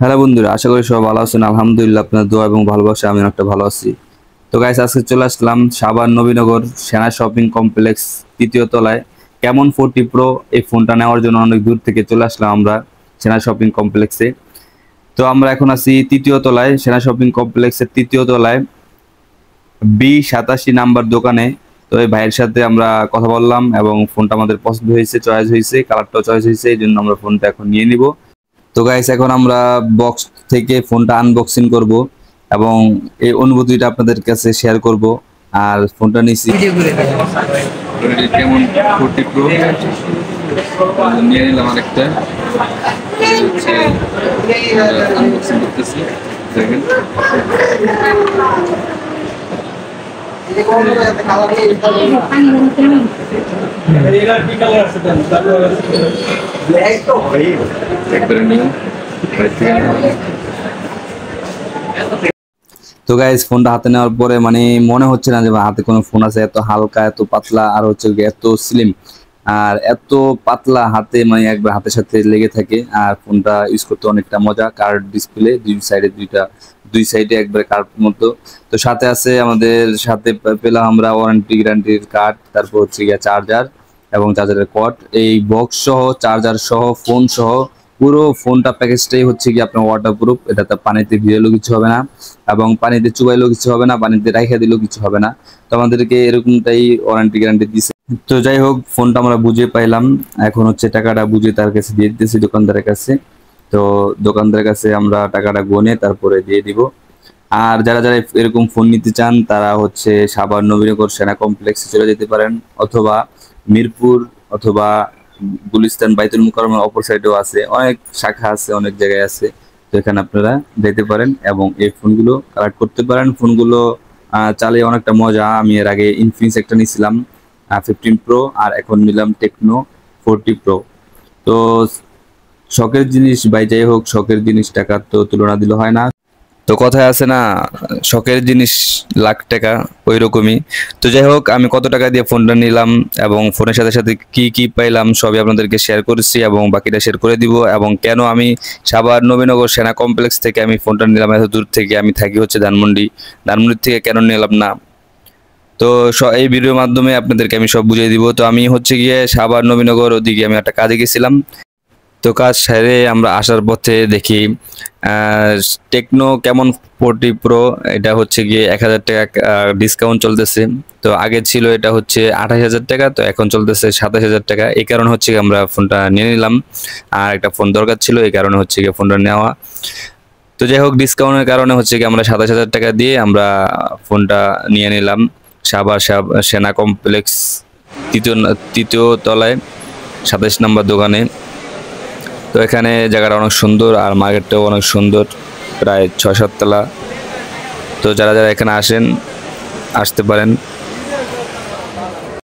Hello বন্ধুরা, আশা করি সবাই ভালো আছেন। আলহামদুলিল্লাহ, আপনার দোয়া এবং ভালোবাসা আমি অনেকটা ভালো আছি। তো গাইস, আজকে চলে আসলাম সাভার নবীনগর সেনা শপিং কমপ্লেক্স তৃতীয় তলায়। কেমন 40 প্রো এই ফোনটা নেওয়ার জন্য অনেক দূর থেকে চলে আসলাম আমরা সেনা শপিং কমপ্লেক্সে। তো আমরা এখন আছি তৃতীয় তলায়, সেনা শপিং কমপ্লেক্সের তৃতীয় তলায় B87 নাম্বার দোকানে। তো এই ভাইয়ের সাথে আমরা কথা বললাম এবং ফোনটা আমাদের পছন্দ হয়েছে, চয়েস হয়েছে, কালারটাও চয়েস হয়েছে, এই জন্য আমরা ফোনটা এখন নিয়ে নিব। তো গাইস, এখন আমরা বক্স থেকে ফোনটা আনবক্সিং করব এবং এই অনুভূতিটা আপনাদের কাছে শেয়ার করব। আর ফোনটা নিছি কেমন 40 প্রো নিয়ে নিলাম আরেকটা, আনবক্সিং করতেছি। দেখেন তো গাইস, ফোনটা হাতে নেওয়ার পরে মানে মনে হচ্ছে না যে হাতে কোনো ফোন আছে। এত হালকা, এত পাতলা, আর হচ্ছে এত স্লিম আর এত পাতলা হাতে, মানে একবার হাতের সাথে লেগে থাকে। আর ফোনটা ইউজ করতে অনেকটা মজা। কার্ড ডিসপ্লে দুই সাইডে একবারে কার্ড মতো। তো সাথে আছে আমাদের সাথে পেলাম আমরা ওয়ারেন্টি গ্যারান্টির কার্ড, তারপর হচ্ছে গিয়ে চার্জার এবং চার্জারের কর্ড, এই বক্স সহ, চার্জার সহ, ফোন সহ পুরো ফোনটা প্যাকেজটাই হচ্ছে কি আপনার ওয়াটারপ্রুফ। এটাতে পানিতে ভিজালেও কিছু হবে না এবং পানিতে চুবাইলেও কিছু হবে না, পানিতে রাইখা দিলেও কিছু হবে না। তো আমাদেরকে এরকমটাই ওয়ারেন্টি গ্যারান্টি দিছে। তো যাই হোক, ফোনটা আমরা বুঝে পাইলাম। এখন হচ্ছে টাকাটা বুঝে তার কাছে দিয়ে দিতেছি, দোকানদারের কাছে। তো দোকানদারের কাছে আমরা টাকাটা গনে তারপরে দিয়ে দিব। আর যারা যারা এরকম ফোন নিতে চান তারা হচ্ছে সাভার নবীনগর সেনা কমপ্লেক্সে চলে যেতে পারেন, অথবা মিরপুর, অথবা গুলিস্তান বাইতুল মুকাররমের অপর সাইডেও আছে, অনেক শাখা আছে, অনেক জায়গায় আছে। তো এখানে আপনারা যেতে পারেন এবং এই ফোনগুলো কালেক্ট করতে পারেন। ফোনগুলো চালিয়ে অনেকটা মজা। আমি এর আগে ইনফিনিক্স একটা নিয়েছিলাম 15 প্রো, আর এখন নিলাম টেকনো 40 প্রো। তো শখের জিনিস ভাই, যাই হোক, শখের জিনিস টাকার তো তুলনা দিলে হয় না। তো কথায় আছে না, শখের জিনিস লাখ টাকা, ওই রকমই। তো যাই হোক, আমি কত টাকা দিয়ে ফোনটা নিলাম এবং ফোনের সাথে সাথে কি কি পাইলাম সবই আপনাদেরকে শেয়ার করেছি এবং বাকিটা শেয়ার করে দিব। এবং কেন আমি সাভার নবীনগর সেনা কমপ্লেক্স থেকে আমি ফোনটা নিলাম, এত দূর থেকে। আমি থাকি হচ্ছে ধানমন্ডি থেকে কেন নিলাম না, তো এই ভিডিওর মাধ্যমে আপনাদেরকে আমি সব বুঝিয়ে দিব। তো আমি হচ্ছে গিয়ে সাভার নবীনগর ওদিকে আমি একটা কাজে গেছিলাম। তো কাজ সেরে আমরা আসার পথে দেখি টেকনো কেমন 40 প্রো, এটা হচ্ছে গিয়ে 1000 টাকা ডিসকাউন্ট চলতেছে। তো আগে ছিল এটা হচ্ছে 28,000 টাকা, তো এখন চলতেছে 27,000 টাকা। এই কারণে হচ্ছে আমরা ফোনটা নিয়ে নিলাম। আর একটা ফোন দরকার ছিল, এই কারণে হচ্ছে গিয়ে ফোনটা নেওয়া। তো যাই হোক, ডিসকাউন্টের কারণে হচ্ছে কি আমরা 27,000 টাকা দিয়ে আমরা ফোনটা নিয়ে নিলাম সাভার সেনা কমপ্লেক্স তৃতীয় তলায় 27 নম্বর দোকানে। তো এখানে জায়গাটা অনেক সুন্দর আর মার্কেটটাও অনেক সুন্দর, প্রায় 6-7 তলা। তো যারা যারা এখানে আসতে পারেন।